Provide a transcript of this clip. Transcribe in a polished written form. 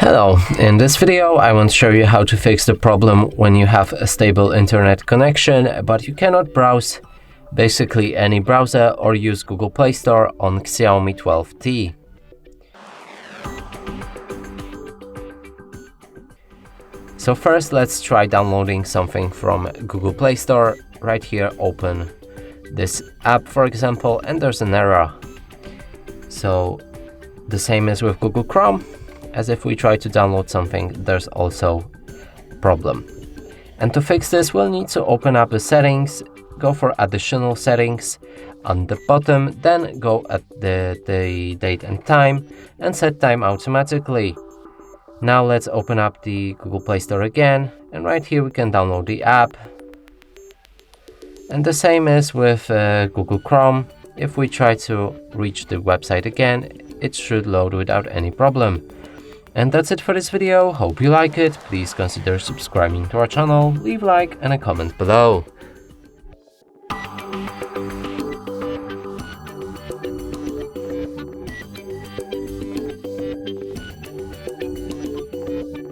Hello, in this video I want to show you how to fix the problem when you have a stable internet connection but you cannot browse basically any browser or use Google Play Store on XIAOMI 12T. So first let's try downloading something from Google Play Store. Right here open this app for example, and there's an error. So the same as with Google Chrome. As if we try to download something, there's also a problem. And to fix this, we'll need to open up the settings, go for additional settings on the bottom, then go at the date and time and set time automatically. Now let's open up the Google Play Store again, and right here we can download the app. And the same as with Google Chrome, if we try to reach the website again, it should load without any problem. And that's it for this video. Hope you like it. Please consider subscribing to our channel, leave a like and a comment below.